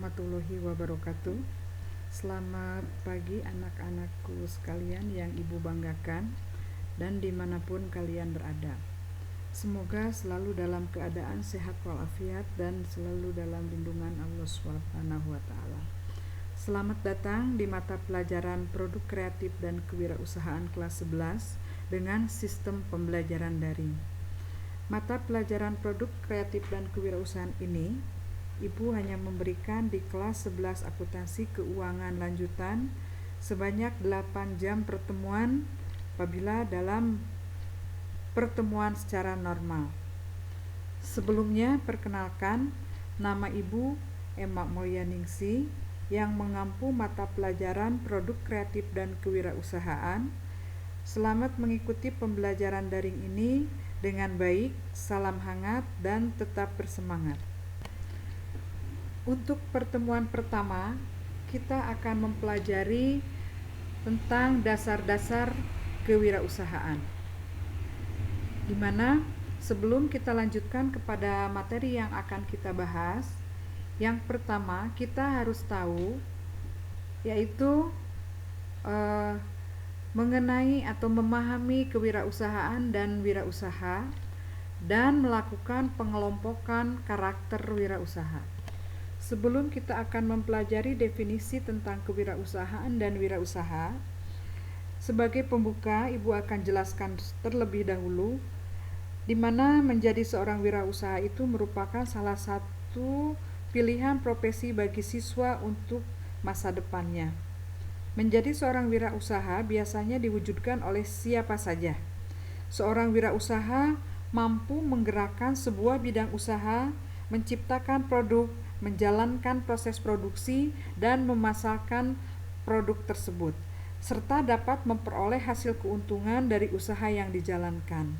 warahmatullahi wabarakatuh. Selamat pagi anak-anakku sekalian yang ibu banggakan dan dimanapun kalian berada. Semoga selalu dalam keadaan sehat walafiat dan selalu dalam lindungan Allah SWT. Selamat datang di mata pelajaran Produk Kreatif dan Kewirausahaan kelas 11 dengan sistem pembelajaran daring. Mata pelajaran Produk Kreatif dan Kewirausahaan ini Ibu hanya memberikan di kelas 11 akuntansi keuangan lanjutan sebanyak 8 jam pertemuan apabila dalam pertemuan secara normal. Sebelumnya perkenalkan, nama Ibu Emma Mulyaningsi yang mengampu mata pelajaran Produk Kreatif dan Kewirausahaan. Selamat mengikuti pembelajaran daring ini dengan baik, salam hangat dan tetap bersemangat. Untuk pertemuan pertama, kita akan mempelajari tentang dasar-dasar kewirausahaan. Di mana sebelum kita lanjutkan kepada materi yang akan kita bahas, yang pertama kita harus tahu yaitu mengenai atau memahami kewirausahaan dan wirausaha dan melakukan pengelompokan karakter wirausaha. Sebelum kita akan mempelajari definisi tentang kewirausahaan dan wirausaha, sebagai pembuka Ibu akan jelaskan terlebih dahulu di mana menjadi seorang wirausaha itu merupakan salah satu pilihan profesi bagi siswa untuk masa depannya. Menjadi seorang wirausaha biasanya diwujudkan oleh siapa saja. Seorang wirausaha mampu menggerakkan sebuah bidang usaha, menciptakan produk, menjalankan proses produksi dan memasarkan produk tersebut, serta dapat memperoleh hasil keuntungan dari usaha yang dijalankan.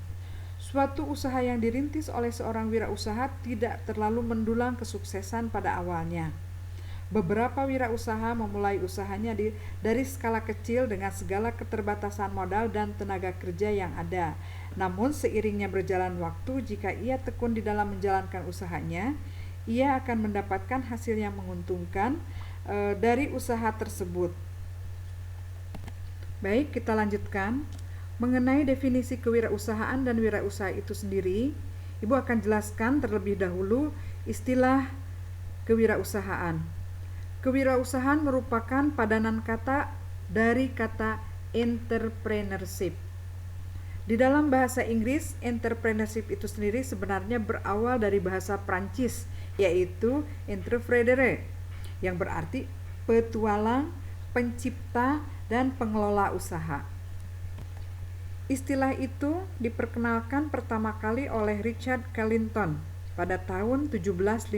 Suatu usaha yang dirintis oleh seorang wirausaha tidak terlalu mendulang kesuksesan pada awalnya. Beberapa wirausaha memulai usahanya dari skala kecil dengan segala keterbatasan modal dan tenaga kerja yang ada. Namun seiringnya berjalan waktu, jika ia tekun di dalam menjalankan usahanya, ia akan mendapatkan hasil yang menguntungkan dari usaha tersebut. Baik, kita lanjutkan. Mengenai definisi kewirausahaan dan wirausaha itu sendiri, Ibu akan jelaskan terlebih dahulu istilah kewirausahaan. Kewirausahaan merupakan padanan kata dari kata entrepreneurship. Di dalam bahasa Inggris, entrepreneurship itu sendiri sebenarnya berawal dari bahasa Prancis, yaitu entrepreneur, yang berarti petualang, pencipta, dan pengelola usaha. Istilah itu diperkenalkan pertama kali oleh Richard Clinton pada tahun 1755.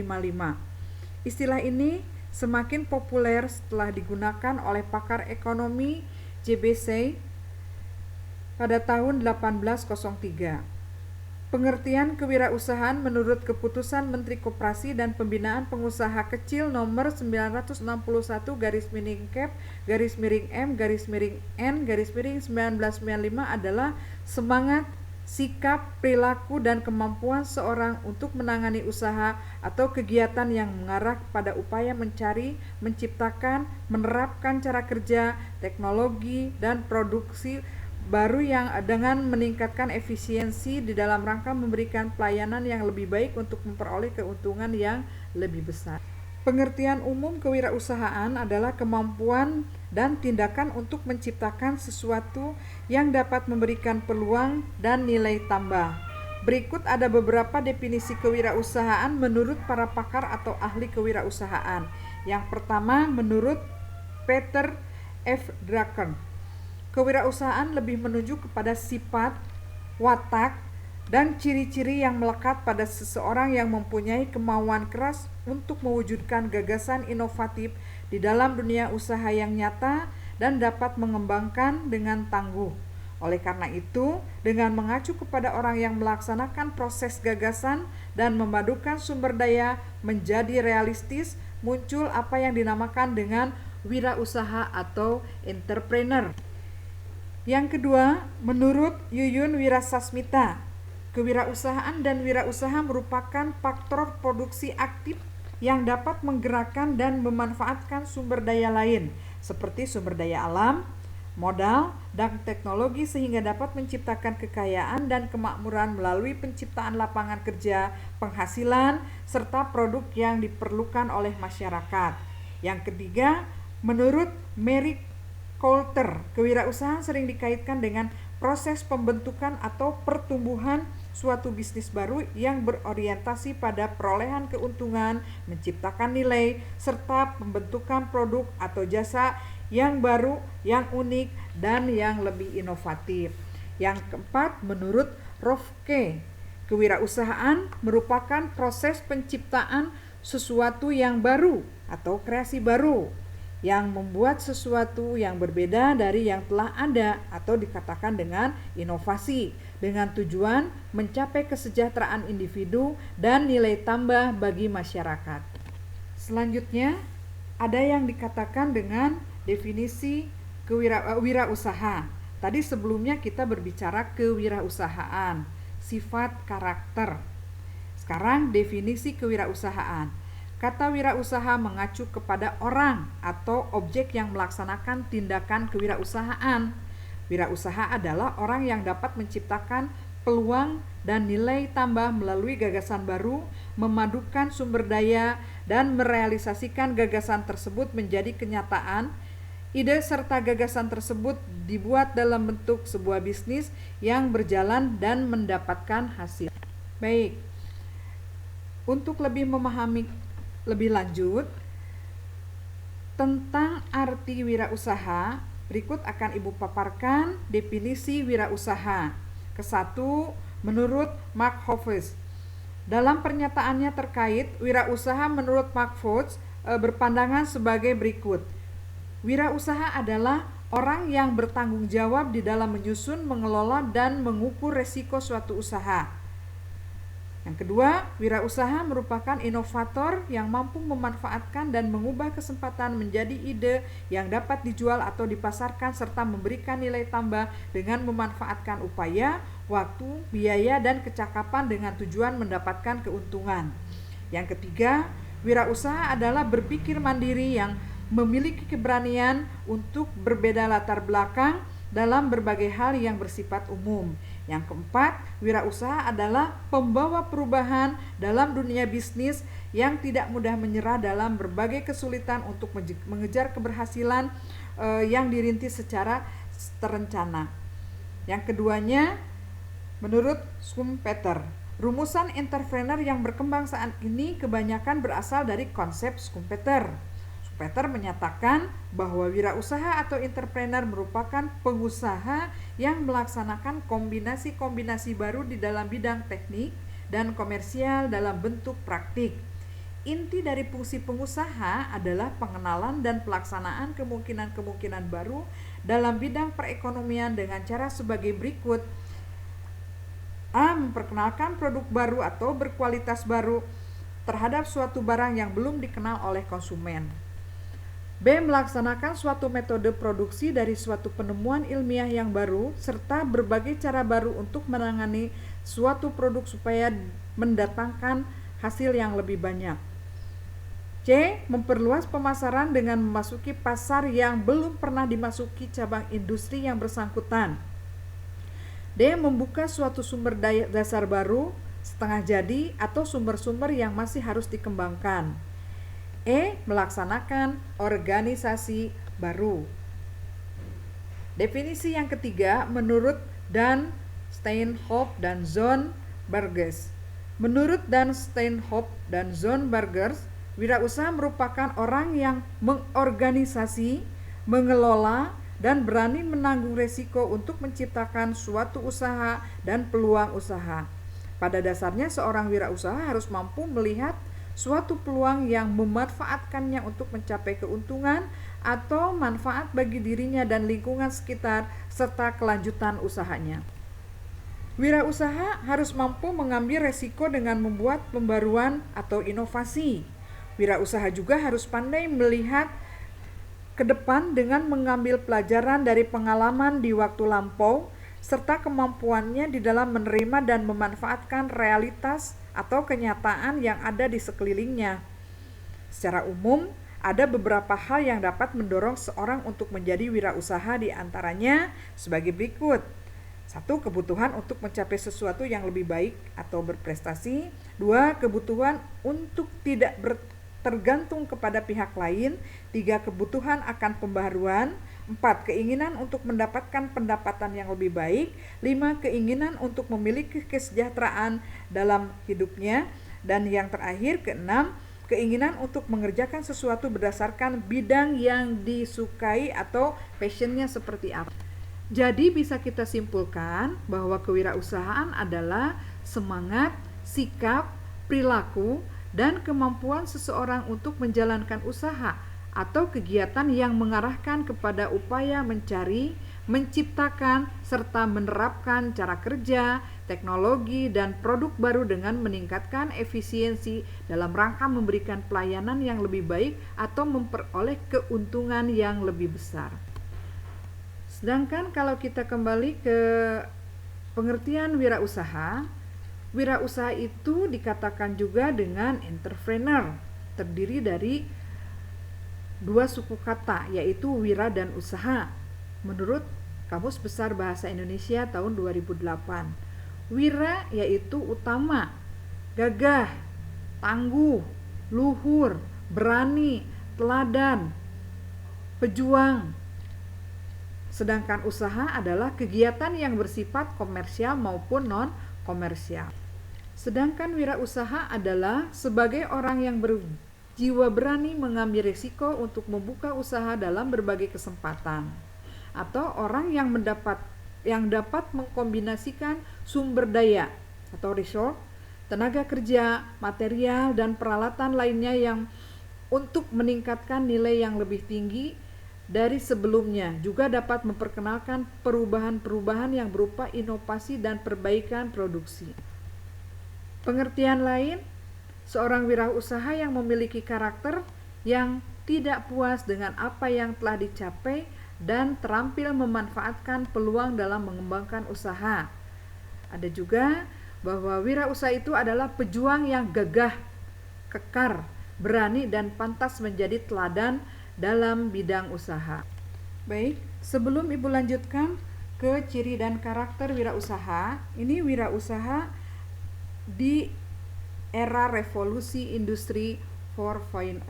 Istilah ini semakin populer setelah digunakan oleh pakar ekonomi JBC pada tahun 1803. Pengertian kewirausahaan menurut Keputusan Menteri Koperasi dan Pembinaan Pengusaha Kecil nomor 961/M/N/1995 adalah semangat, sikap, perilaku, dan kemampuan seorang untuk menangani usaha atau kegiatan yang mengarah pada upaya mencari, menciptakan, menerapkan cara kerja, teknologi, dan produksi baru yang dengan meningkatkan efisiensi di dalam rangka memberikan pelayanan yang lebih baik untuk memperoleh keuntungan yang lebih besar. Pengertian umum kewirausahaan adalah kemampuan dan tindakan untuk menciptakan sesuatu yang dapat memberikan peluang dan nilai tambah. Berikut ada beberapa definisi kewirausahaan menurut para pakar atau ahli kewirausahaan. Yang pertama, menurut Peter F. Drucker, kewirausahaan lebih menunjuk kepada sifat, watak, dan ciri-ciri yang melekat pada seseorang yang mempunyai kemauan keras untuk mewujudkan gagasan inovatif di dalam dunia usaha yang nyata dan dapat mengembangkan dengan tangguh. Oleh karena itu, dengan mengacu kepada orang yang melaksanakan proses gagasan dan memadukan sumber daya menjadi realistis, muncul apa yang dinamakan dengan wirausaha atau entrepreneur. Yang kedua, menurut Yuyun Wirasasmita, kewirausahaan dan wirausaha merupakan faktor produksi aktif yang dapat menggerakkan dan memanfaatkan sumber daya lain seperti sumber daya alam, modal, dan teknologi sehingga dapat menciptakan kekayaan dan kemakmuran melalui penciptaan lapangan kerja, penghasilan, serta produk yang diperlukan oleh masyarakat. Yang ketiga, menurut Mary Coulter, kewirausahaan sering dikaitkan dengan proses pembentukan atau pertumbuhan suatu bisnis baru yang berorientasi pada perolehan keuntungan, menciptakan nilai, serta pembentukan produk atau jasa yang baru, yang unik, dan yang lebih inovatif. Yang keempat, menurut Rofke, kewirausahaan merupakan proses penciptaan sesuatu yang baru atau kreasi baru yang membuat sesuatu yang berbeda dari yang telah ada atau dikatakan dengan inovasi dengan tujuan mencapai kesejahteraan individu dan nilai tambah bagi masyarakat. Selanjutnya, ada yang dikatakan dengan definisi wirausaha. Tadi sebelumnya kita berbicara kewirausahaan, sifat karakter. Sekarang definisi kewirausahaan. Kata wirausaha mengacu kepada orang atau objek yang melaksanakan tindakan kewirausahaan. Wirausaha adalah orang yang dapat menciptakan peluang dan nilai tambah melalui gagasan baru, memadukan sumber daya, dan merealisasikan gagasan tersebut menjadi kenyataan. Ide serta gagasan tersebut dibuat dalam bentuk sebuah bisnis yang berjalan dan mendapatkan hasil. Baik, untuk lebih memahami lebih lanjut tentang arti wirausaha, berikut akan Ibu paparkan definisi wirausaha. Kesatu, menurut Mark Hoffes. Dalam pernyataannya terkait wirausaha menurut Mark Hoffes berpandangan sebagai berikut. Wirausaha adalah orang yang bertanggung jawab di dalam menyusun, mengelola, dan mengukur resiko suatu usaha. Yang kedua, wirausaha merupakan inovator yang mampu memanfaatkan dan mengubah kesempatan menjadi ide yang dapat dijual atau dipasarkan serta memberikan nilai tambah dengan memanfaatkan upaya, waktu, biaya, dan kecakapan dengan tujuan mendapatkan keuntungan. Yang ketiga, wirausaha adalah berpikir mandiri yang memiliki keberanian untuk berbeda latar belakang dalam berbagai hal yang bersifat umum. Yang keempat, wirausaha adalah pembawa perubahan dalam dunia bisnis yang tidak mudah menyerah dalam berbagai kesulitan untuk mengejar keberhasilan yang dirintis secara terencana. Yang keduanya, menurut Schumpeter, rumusan entrepreneur yang berkembang saat ini kebanyakan berasal dari konsep Schumpeter. Schumpeter menyatakan bahwa wirausaha atau entrepreneur merupakan pengusaha yang melaksanakan kombinasi-kombinasi baru di dalam bidang teknik dan komersial dalam bentuk praktik. Inti dari fungsi pengusaha adalah pengenalan dan pelaksanaan kemungkinan-kemungkinan baru dalam bidang perekonomian dengan cara sebagai berikut. A. Memperkenalkan produk baru atau berkualitas baru terhadap suatu barang yang belum dikenal oleh konsumen. B. Melaksanakan suatu metode produksi dari suatu penemuan ilmiah yang baru serta berbagai cara baru untuk menangani suatu produk supaya mendatangkan hasil yang lebih banyak. C. Memperluas pemasaran dengan memasuki pasar yang belum pernah dimasuki cabang industri yang bersangkutan. D. Membuka suatu sumber daya dasar baru, setengah jadi, atau sumber-sumber yang masih harus dikembangkan. E. Melaksanakan organisasi baru. Definisi yang ketiga menurut Dan Steinhoff dan John Burgess. Menurut Dan Steinhoff dan John Burgess, wirausaha merupakan orang yang mengorganisasi, mengelola, dan berani menanggung resiko untuk menciptakan suatu usaha dan peluang usaha. Pada dasarnya seorang wirausaha harus mampu melihat suatu peluang yang memanfaatkannya untuk mencapai keuntungan atau manfaat bagi dirinya dan lingkungan sekitar serta kelanjutan usahanya. Wirausaha harus mampu mengambil resiko dengan membuat pembaruan atau inovasi. Wirausaha juga harus pandai melihat ke depan dengan mengambil pelajaran dari pengalaman di waktu lampau serta kemampuannya di dalam menerima dan memanfaatkan realitas atau kenyataan yang ada di sekelilingnya. Secara umum, ada beberapa hal yang dapat mendorong seorang untuk menjadi wirausaha, di antaranya sebagai berikut. 1. Kebutuhan untuk mencapai sesuatu yang lebih baik atau berprestasi. 2. Kebutuhan untuk tidak tergantung kepada pihak lain. 3. Kebutuhan akan pembaharuan. 4. Keinginan untuk mendapatkan pendapatan yang lebih baik. 5. Keinginan untuk memiliki kesejahteraan dalam hidupnya. Dan yang terakhir, keenam, keinginan untuk mengerjakan sesuatu berdasarkan bidang yang disukai atau passionnya seperti apa. Jadi bisa kita simpulkan bahwa kewirausahaan adalah semangat, sikap, perilaku, dan kemampuan seseorang untuk menjalankan usaha atau kegiatan yang mengarahkan kepada upaya mencari, menciptakan, serta menerapkan cara kerja, teknologi, dan produk baru dengan meningkatkan efisiensi dalam rangka memberikan pelayanan yang lebih baik atau memperoleh keuntungan yang lebih besar. Sedangkan kalau kita kembali ke pengertian wirausaha, wirausaha itu dikatakan juga dengan entrepreneur, terdiri dari dua suku kata, yaitu wira dan usaha. Menurut Kamus Besar Bahasa Indonesia tahun 2008, wira yaitu utama, gagah, tangguh, luhur, berani, teladan, pejuang. Sedangkan usaha adalah kegiatan yang bersifat komersial maupun non-komersial. Sedangkan wirausaha adalah sebagai orang yang berjiwa berani mengambil risiko untuk membuka usaha dalam berbagai kesempatan, atau orang yang dapat mengkombinasikan sumber daya atau resource, tenaga kerja, material, dan peralatan lainnya yang untuk meningkatkan nilai yang lebih tinggi dari sebelumnya. Juga dapat memperkenalkan perubahan-perubahan yang berupa inovasi dan perbaikan produksi. Pengertian lain, seorang wirausaha yang memiliki karakter yang tidak puas dengan apa yang telah dicapai dan terampil memanfaatkan peluang dalam mengembangkan usaha. Ada juga bahwa wirausaha itu adalah pejuang yang gagah, kekar, berani, dan pantas menjadi teladan dalam bidang usaha. Baik, sebelum Ibu lanjutkan ke ciri dan karakter wirausaha, ini wirausaha di era revolusi industri 4.0.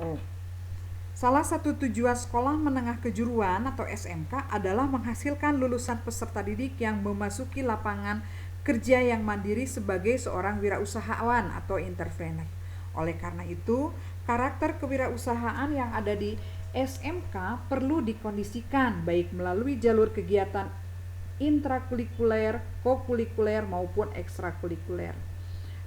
Salah satu tujuan sekolah menengah kejuruan atau SMK adalah menghasilkan lulusan peserta didik yang memasuki lapangan kerja yang mandiri sebagai seorang wirausahawan atau entrepreneur. Oleh karena itu, karakter kewirausahaan yang ada di SMK perlu dikondisikan baik melalui jalur kegiatan intrakurikuler, kokurikuler, maupun ekstrakurikuler.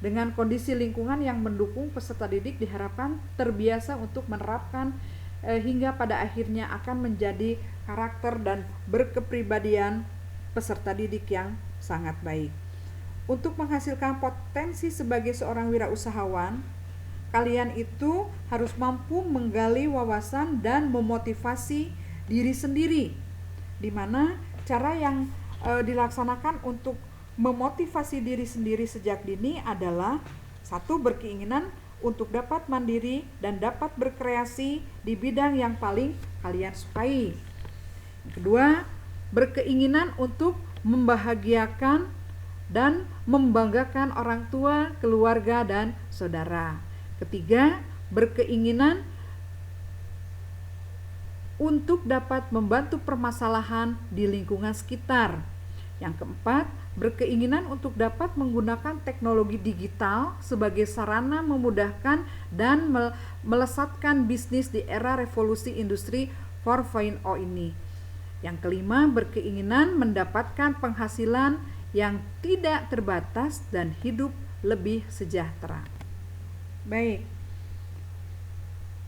Dengan kondisi lingkungan yang mendukung, peserta didik diharapkan terbiasa untuk menerapkan hingga pada akhirnya akan menjadi karakter dan berkepribadian peserta didik yang sangat baik. Untuk menghasilkan potensi sebagai seorang wirausahawan, kalian itu harus mampu menggali wawasan dan memotivasi diri sendiri, di mana cara yang dilaksanakan untuk memotivasi diri sendiri sejak dini adalah: 1. Berkeinginan untuk dapat mandiri dan dapat berkreasi di bidang yang paling kalian sukai. Yang kedua, berkeinginan untuk membahagiakan dan membanggakan orang tua, keluarga, dan saudara. Ketiga, berkeinginan untuk dapat membantu permasalahan di lingkungan sekitar. Yang keempat, berkeinginan untuk dapat menggunakan teknologi digital sebagai sarana memudahkan dan melesatkan bisnis di era revolusi industri 4.0 ini. Yang kelima, berkeinginan mendapatkan penghasilan yang tidak terbatas dan hidup lebih sejahtera. Baik,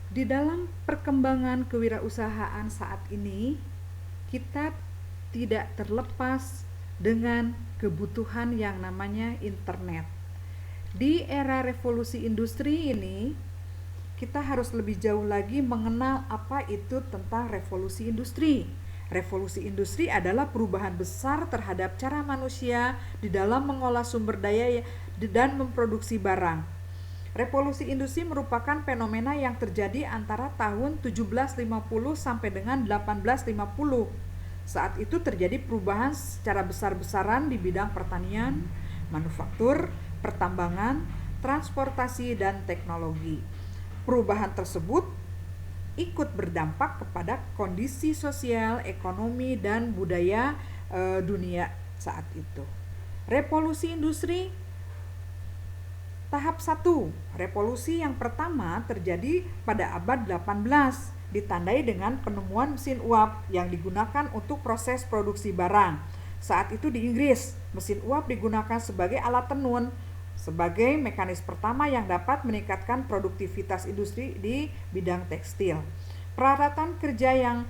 di dalam perkembangan kewirausahaan saat ini, kita tidak terlepas dengan kebutuhan yang namanya internet. Di era revolusi industri ini, kita harus lebih jauh lagi mengenal apa itu tentang revolusi industri. Revolusi industri adalah perubahan besar terhadap cara manusia di dalam mengolah sumber daya dan memproduksi barang. Revolusi industri merupakan fenomena yang terjadi antara tahun 1750 sampai dengan 1850. Saat itu terjadi perubahan secara besar-besaran di bidang pertanian, manufaktur, pertambangan, transportasi, dan teknologi. Perubahan tersebut ikut berdampak kepada kondisi sosial, ekonomi, dan budaya dunia saat itu. Revolusi industri tahap 1. Revolusi yang pertama terjadi pada abad 18, ditandai dengan penemuan mesin uap yang digunakan untuk proses produksi barang. Saat itu di Inggris, mesin uap digunakan sebagai alat tenun, sebagai mekanisme pertama yang dapat meningkatkan produktivitas industri di bidang tekstil. Peralatan kerja yang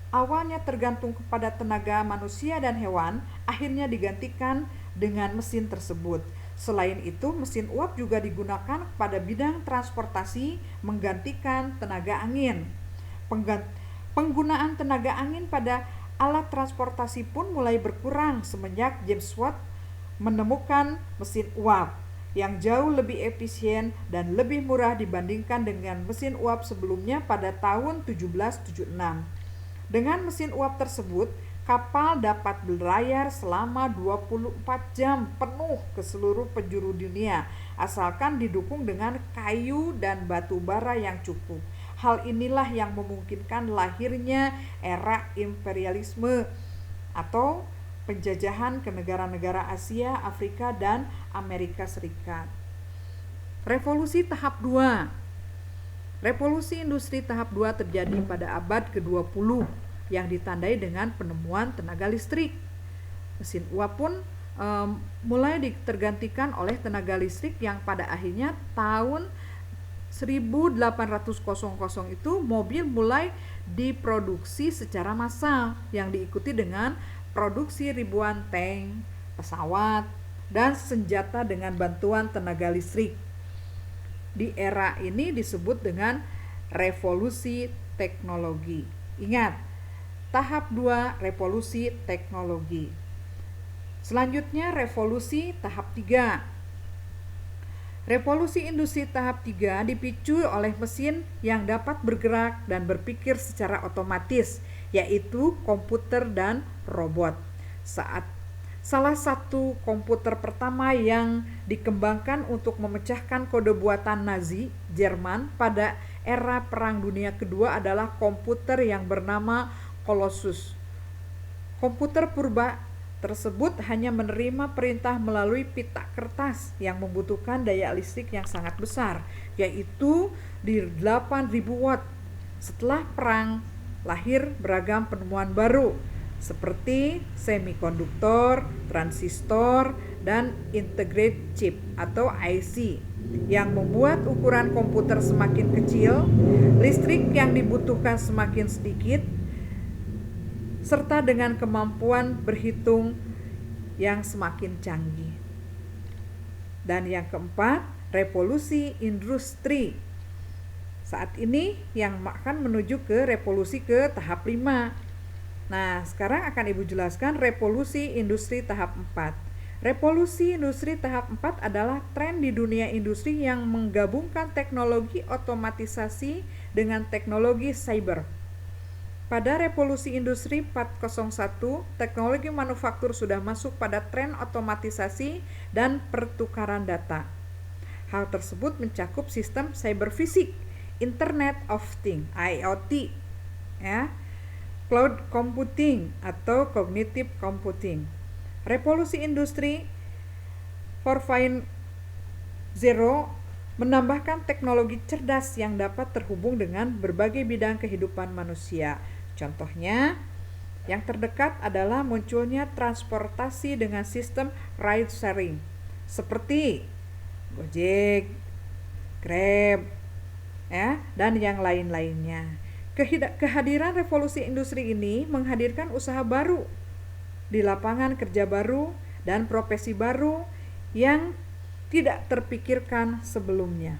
awalnya tergantung kepada tenaga manusia dan hewan, akhirnya digantikan dengan mesin tersebut. Selain itu, mesin uap juga digunakan pada bidang transportasi, menggantikan tenaga angin. Penggunaan tenaga angin pada alat transportasi pun mulai berkurang semenjak James Watt menemukan mesin uap yang jauh lebih efisien dan lebih murah dibandingkan dengan mesin uap sebelumnya pada tahun 1776. Dengan mesin uap tersebut, kapal dapat berlayar selama 24 jam penuh ke seluruh penjuru dunia, asalkan didukung dengan kayu dan batu bara yang cukup. Hal inilah yang memungkinkan lahirnya era imperialisme atau penjajahan ke negara-negara Asia, Afrika, dan Amerika Serikat. Revolusi tahap 2. Revolusi industri tahap 2 terjadi pada abad ke-20 yang ditandai dengan penemuan tenaga listrik. Mesin uap pun mulai tergantikan oleh tenaga listrik yang pada akhirnya tahun 1800 itu mobil mulai diproduksi secara massal yang diikuti dengan produksi ribuan tank, pesawat, dan senjata dengan bantuan tenaga listrik. Di era ini disebut dengan revolusi teknologi. Ingat, tahap 2 revolusi teknologi. Selanjutnya revolusi tahap 3. Revolusi industri tahap 3 dipicu oleh mesin yang dapat bergerak dan berpikir secara otomatis, yaitu komputer dan robot. Salah satu komputer pertama yang dikembangkan untuk memecahkan kode buatan Nazi Jerman pada era Perang Dunia Kedua adalah komputer yang bernama Colossus. Komputer purba tersebut hanya menerima perintah melalui pita kertas yang membutuhkan daya listrik yang sangat besar, yaitu di 8.000 watt. Setelah perang, lahir beragam penemuan baru seperti semikonduktor, transistor, dan integrated chip atau IC yang membuat ukuran komputer semakin kecil, listrik yang dibutuhkan semakin sedikit, serta dengan kemampuan berhitung yang semakin canggih. Dan yang keempat, revolusi industri. Saat ini yang akan menuju ke revolusi ke tahap 5. Nah, sekarang akan Ibu jelaskan revolusi industri tahap 4. Revolusi industri tahap 4 adalah tren di dunia industri yang menggabungkan teknologi otomatisasi dengan teknologi cyber. Pada revolusi industri 401, teknologi manufaktur sudah masuk pada tren otomatisasi dan pertukaran data. Hal tersebut mencakup sistem cyber fisik, Internet of Things (IoT), cloud computing atau cognitive computing. Revolusi industri 4.0 menambahkan teknologi cerdas yang dapat terhubung dengan berbagai bidang kehidupan manusia. Contohnya, yang terdekat adalah munculnya transportasi dengan sistem ride sharing seperti Gojek, Grab, dan yang lain-lainnya. Kehadiran revolusi industri ini menghadirkan usaha baru di lapangan kerja baru dan profesi baru yang tidak terpikirkan sebelumnya.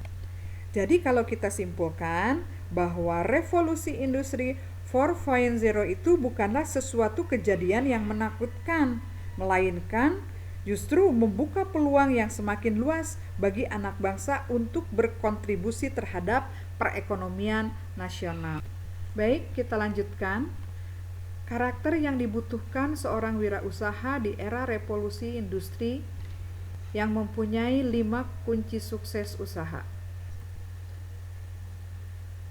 Jadi kalau kita simpulkan bahwa revolusi industri 4.0 itu bukanlah sesuatu kejadian yang menakutkan, melainkan justru membuka peluang yang semakin luas bagi anak bangsa untuk berkontribusi terhadap perekonomian nasional. Baik, kita lanjutkan. Karakter yang dibutuhkan seorang wirausaha di era revolusi industri yang mempunyai 5 kunci sukses usaha.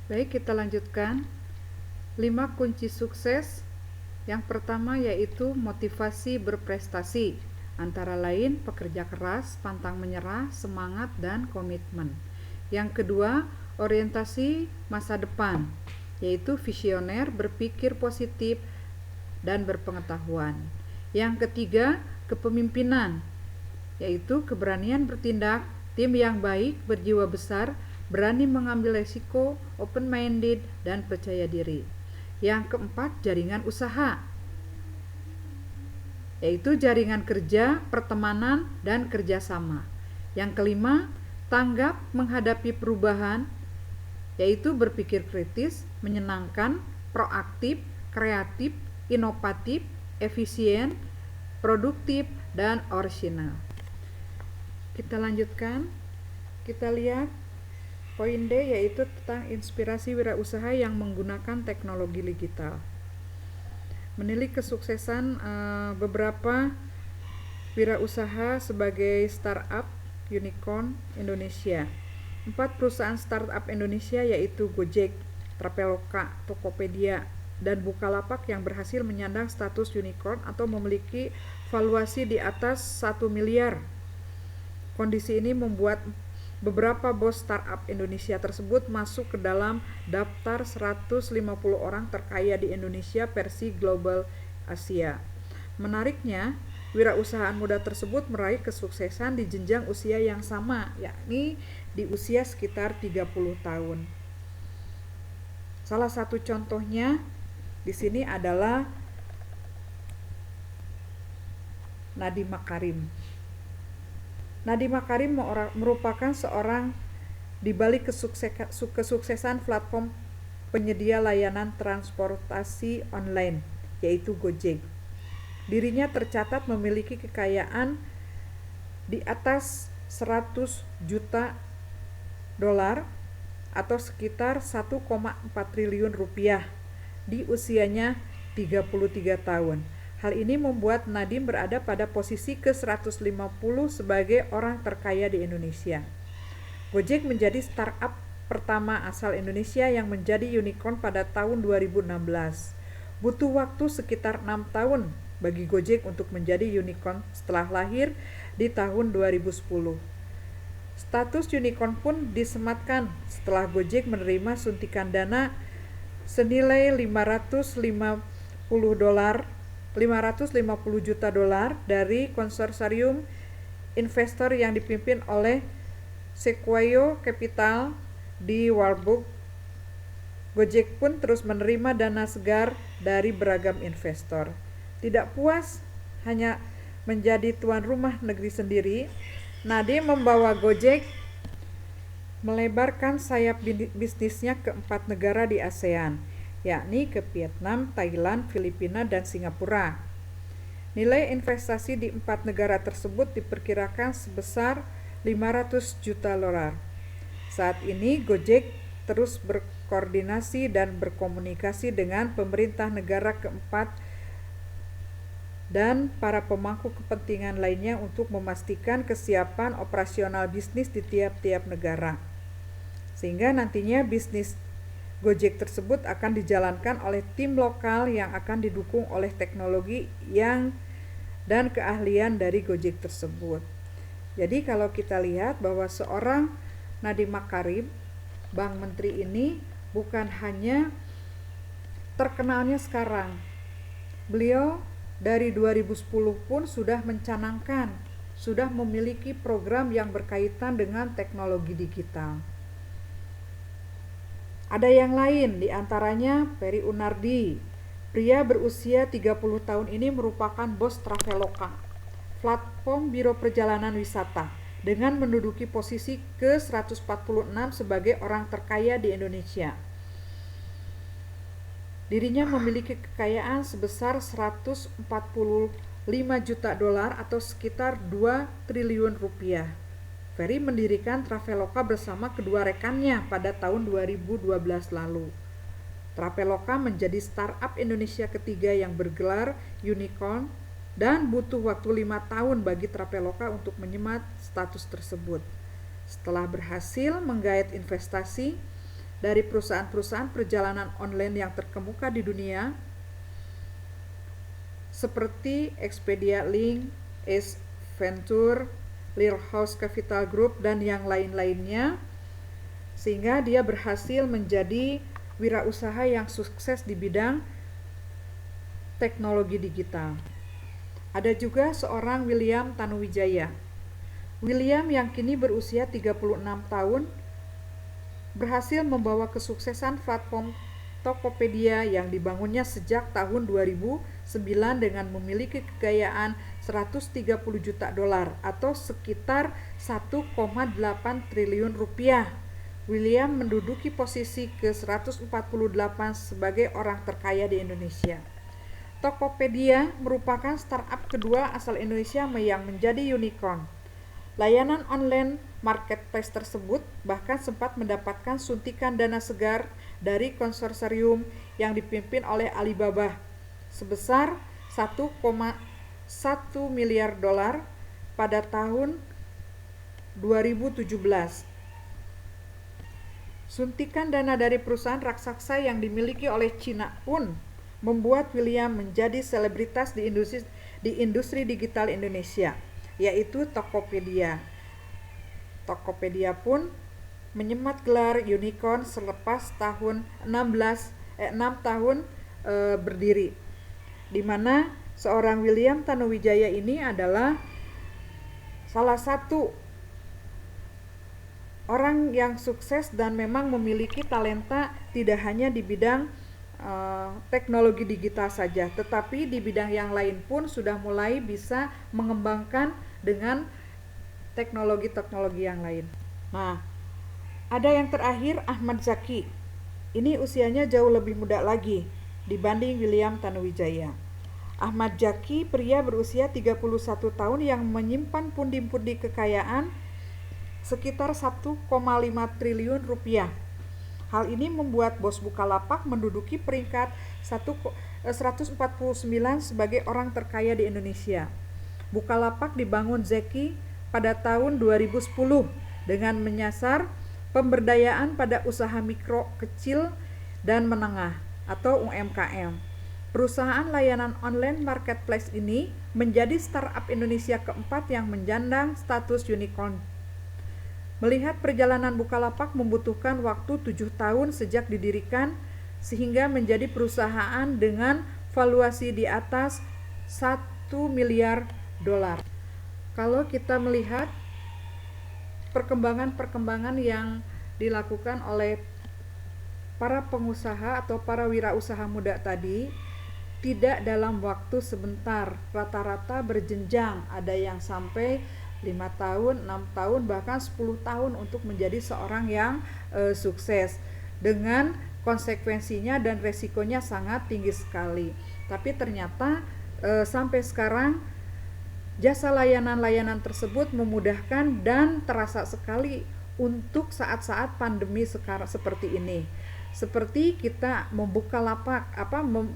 Baik, kita lanjutkan. 5 kunci sukses. Yang pertama yaitu motivasi berprestasi, antara lain pekerja keras, pantang menyerah, semangat, dan komitmen. Yang kedua, orientasi masa depan, yaitu visioner, berpikir positif, dan berpengetahuan. Yang ketiga, kepemimpinan, yaitu keberanian bertindak, tim yang baik, berjiwa besar, berani mengambil resiko, open-minded, dan percaya diri. Yang keempat, jaringan usaha, yaitu jaringan kerja, pertemanan, dan kerjasama. Yang kelima, tanggap menghadapi perubahan, yaitu berpikir kritis, menyenangkan, proaktif, kreatif, inovatif, efisien, produktif, dan orisinal. Kita lanjutkan. Kita lihat poin D, yaitu tentang inspirasi wirausaha yang menggunakan teknologi digital. Menilik kesuksesan beberapa wirausaha sebagai startup unicorn Indonesia. 4 perusahaan startup Indonesia yaitu Gojek, Traveloka, Tokopedia, dan Bukalapak yang berhasil menyandang status unicorn atau memiliki valuasi di atas 1 miliar. Kondisi ini membuat beberapa bos startup Indonesia tersebut masuk ke dalam daftar 150 orang terkaya di Indonesia versi Global Asia. Menariknya, wirausahaan muda tersebut meraih kesuksesan di jenjang usia yang sama, yakni di usia sekitar 30 tahun. Salah satu contohnya di sini adalah Nadiem Makarim. Nadiem Makarim merupakan seorang di balik kesuksesan platform penyedia layanan transportasi online, yaitu Gojek. Dirinya tercatat memiliki kekayaan di atas 100 juta dolar atau sekitar 1,4 triliun rupiah di usianya 33 tahun. Hal ini membuat Nadiem berada pada posisi ke-150 sebagai orang terkaya di Indonesia. Gojek menjadi startup pertama asal Indonesia yang menjadi unicorn pada tahun 2016. Butuh waktu sekitar 6 tahun bagi Gojek untuk menjadi unicorn setelah lahir di tahun 2010. Status unicorn pun disematkan setelah Gojek menerima suntikan dana senilai 550 juta dolar dari konsorsium investor yang dipimpin oleh Sequoia Capital di Warburg. Gojek pun terus menerima dana segar dari beragam investor. Tidak puas hanya menjadi tuan rumah negeri sendiri, Nadiem membawa Gojek melebarkan sayap bisnisnya ke 4 negara di ASEAN, yakni ke Vietnam, Thailand, Filipina, dan Singapura. Nilai investasi di 4 negara tersebut diperkirakan sebesar 500 juta dolar. Saat ini Gojek terus berkoordinasi dan berkomunikasi dengan pemerintah negara keempat dan para pemangku kepentingan lainnya untuk memastikan kesiapan operasional bisnis di tiap-tiap negara. Sehingga nantinya bisnis Gojek tersebut akan dijalankan oleh tim lokal yang akan didukung oleh teknologi dan keahlian dari Gojek tersebut. Jadi kalau kita lihat bahwa seorang Nadiem Makarim, Bank Menteri ini bukan hanya terkenalnya sekarang. Beliau dari 2010 pun sudah mencanangkan, sudah memiliki program yang berkaitan dengan teknologi digital. Ada yang lain, diantaranya Peri Unardi. Pria berusia 30 tahun ini merupakan bos Traveloka, platform biro perjalanan wisata, dengan menduduki posisi ke-146 sebagai orang terkaya di Indonesia. Dirinya memiliki kekayaan sebesar 140 5 juta dolar atau sekitar 2 triliun rupiah. Ferry mendirikan Traveloka bersama kedua rekannya pada tahun 2012 lalu. Traveloka menjadi startup Indonesia ketiga yang bergelar unicorn dan butuh waktu 5 tahun bagi Traveloka untuk menyemat status tersebut. Setelah berhasil menggait investasi dari perusahaan-perusahaan perjalanan online yang terkemuka di dunia seperti Expedia Link, Ace Venture, Lighthouse Capital Group, dan yang lain-lainnya, sehingga dia berhasil menjadi wirausaha yang sukses di bidang teknologi digital. Ada juga seorang William Tanuwijaya. William yang kini berusia 36 tahun berhasil membawa kesuksesan platform Tokopedia yang dibangunnya sejak tahun 2009 dengan memiliki kekayaan 130 juta dolar atau sekitar 1,8 triliun rupiah. William menduduki posisi ke-148 sebagai orang terkaya di Indonesia. Tokopedia merupakan startup kedua asal Indonesia yang menjadi unicorn. Layanan online marketplace tersebut bahkan sempat mendapatkan suntikan dana segar dari konsorsium yang dipimpin oleh Alibaba sebesar 1,1 miliar dolar pada tahun 2017. Suntikan dana dari perusahaan raksasa yang dimiliki oleh Cina pun membuat William menjadi selebritas di industri digital Indonesia, yaitu Tokopedia. Tokopedia pun menyemat gelar unicorn selepas tahun 6 tahun berdiri, di mana seorang William Tanuwijaya ini adalah salah satu orang yang sukses dan memang memiliki talenta tidak hanya di bidang teknologi digital saja, tetapi di bidang yang lain pun sudah mulai bisa mengembangkan dengan teknologi-teknologi yang lain. Nah, ada yang terakhir, Ahmad Zaki. Ini usianya jauh lebih muda lagi dibanding William Tanuwijaya. Ahmad Zaki, pria berusia 31 tahun yang menyimpan pundi-pundi kekayaan sekitar 1,5 triliun rupiah. Hal ini membuat bos Bukalapak menduduki peringkat 149 sebagai orang terkaya di Indonesia. Bukalapak dibangun Zaki pada tahun 2010 dengan menyasar pemberdayaan pada usaha mikro, kecil, dan menengah atau UMKM. Perusahaan layanan online marketplace ini menjadi startup Indonesia keempat yang menyandang status unicorn. Melihat perjalanan Bukalapak membutuhkan waktu 7 tahun sejak didirikan sehingga menjadi perusahaan dengan valuasi di atas 1 miliar dolar. Kalau kita melihat perkembangan yang dilakukan oleh para pengusaha atau para wirausaha muda tadi, tidak dalam waktu sebentar, rata-rata berjenjang, ada yang sampai 5 tahun, 6 tahun, bahkan 10 tahun untuk menjadi seorang yang sukses, dengan konsekuensinya dan resikonya sangat tinggi sekali. Tapi ternyata sampai sekarang jasa layanan-layanan tersebut memudahkan dan terasa sekali untuk saat-saat pandemi sekarang seperti ini. Seperti kita membuka lapak,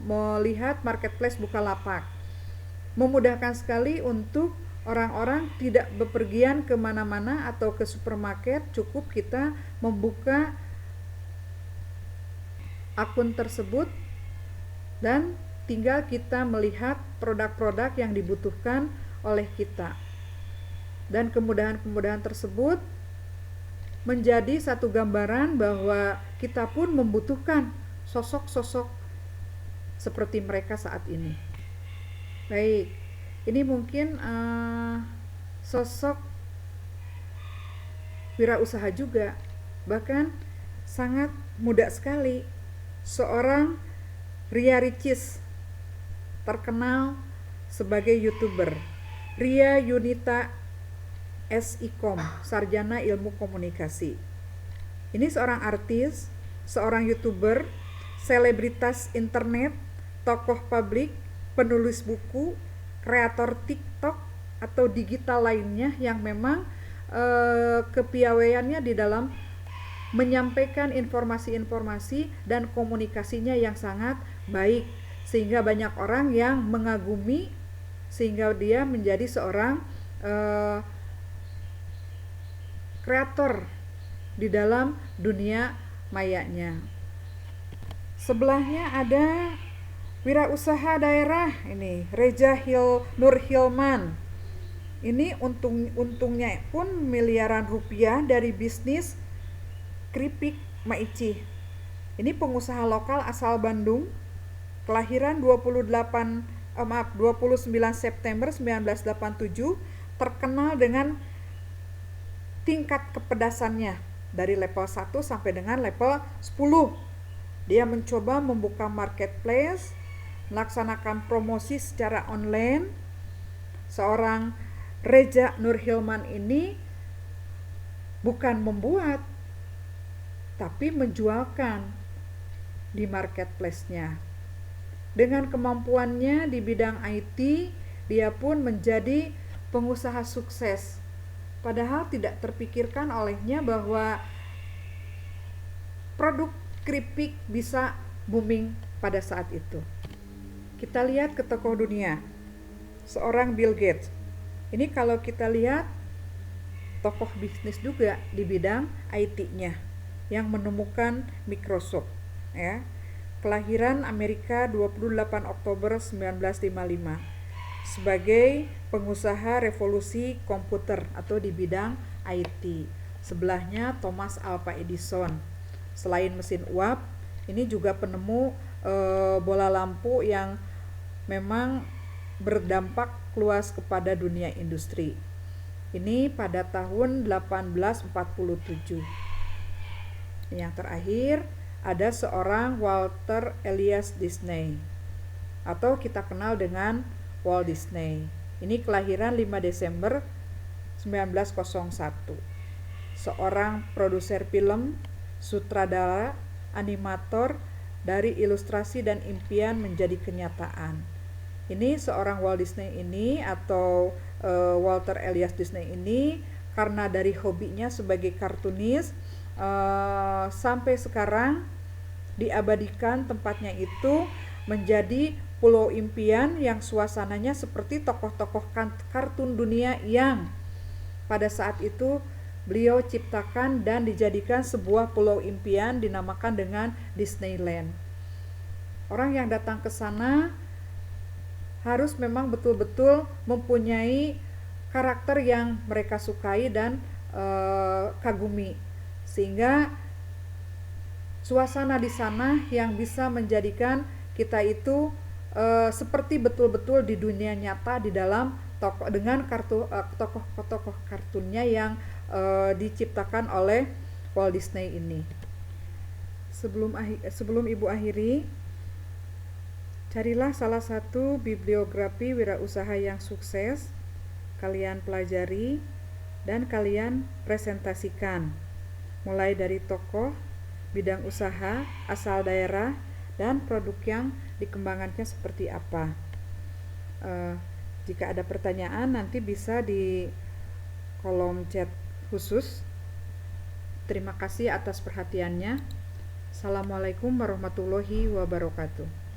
melihat marketplace Bukalapak, memudahkan sekali untuk orang-orang tidak bepergian kemana-mana atau ke supermarket, cukup kita membuka akun tersebut dan tinggal kita melihat produk-produk yang dibutuhkan oleh kita. Dan kemudahan-kemudahan tersebut menjadi satu gambaran bahwa kita pun membutuhkan sosok-sosok seperti mereka saat ini. Baik, ini mungkin sosok wirausaha juga, bahkan sangat muda sekali. Seorang Ria Ricis, terkenal sebagai YouTuber. Ria Yunita S.Ikom, sarjana ilmu komunikasi. Ini seorang artis, seorang YouTuber, selebritas internet, tokoh publik, penulis buku, kreator TikTok atau digital lainnya yang memang kepiawaiannya di dalam menyampaikan informasi-informasi dan komunikasinya yang sangat baik, sehingga banyak orang yang mengagumi sehingga dia menjadi seorang kreator di dalam dunia mayanya. Sebelahnya ada wirausaha daerah ini, Nur Hilman. Ini untungnya pun miliaran rupiah dari bisnis keripik Maici. Ini pengusaha lokal asal Bandung, kelahiran 29 September 1987, terkenal dengan tingkat kepedasannya dari level 1 sampai dengan level 10. Dia mencoba membuka marketplace, melaksanakan promosi secara online. Seorang Reza Nur Hilman ini bukan membuat, tapi menjualkan di marketplace-nya. Dengan kemampuannya di bidang IT, dia pun menjadi pengusaha sukses. Padahal tidak terpikirkan olehnya bahwa produk keripik bisa booming pada saat itu. Kita lihat ke tokoh dunia, seorang Bill Gates. Ini kalau kita lihat tokoh bisnis juga di bidang IT-nya yang menemukan Microsoft, ya. Kelahiran Amerika 28 Oktober 1955 sebagai pengusaha revolusi komputer atau di bidang IT. Sebelahnya Thomas Alva Edison. Selain mesin uap, ini juga penemu bola lampu yang memang berdampak luas kepada dunia industri. Ini pada tahun 1847. Yang terakhir ada seorang Walter Elias Disney atau kita kenal dengan Walt Disney. Ini kelahiran 5 Desember 1901. Seorang produser film, sutradara, animator, dari ilustrasi dan impian menjadi kenyataan. Ini seorang Walt Disney ini atau Walter Elias Disney ini karena dari hobinya sebagai kartunis sampai sekarang diabadikan tempatnya itu menjadi pulau impian yang suasananya seperti tokoh-tokoh kartun dunia yang pada saat itu beliau ciptakan dan dijadikan sebuah pulau impian dinamakan dengan Disneyland. Orang yang datang ke sana harus memang betul-betul mempunyai karakter yang mereka sukai dan kagumi, sehingga suasana di sana yang bisa menjadikan kita itu seperti betul-betul di dunia nyata di dalam dengan tokoh-tokoh kartunnya yang diciptakan oleh Walt Disney ini. Sebelum Ibu akhiri, carilah salah satu bibliografi wirausaha yang sukses, kalian pelajari dan kalian presentasikan, mulai dari tokoh, bidang usaha, asal daerah, dan produk yang dikembangkannya seperti apa. Jika ada pertanyaan nanti bisa di kolom chat khusus. Terima kasih atas perhatiannya. Assalamualaikum warahmatullahi wabarakatuh.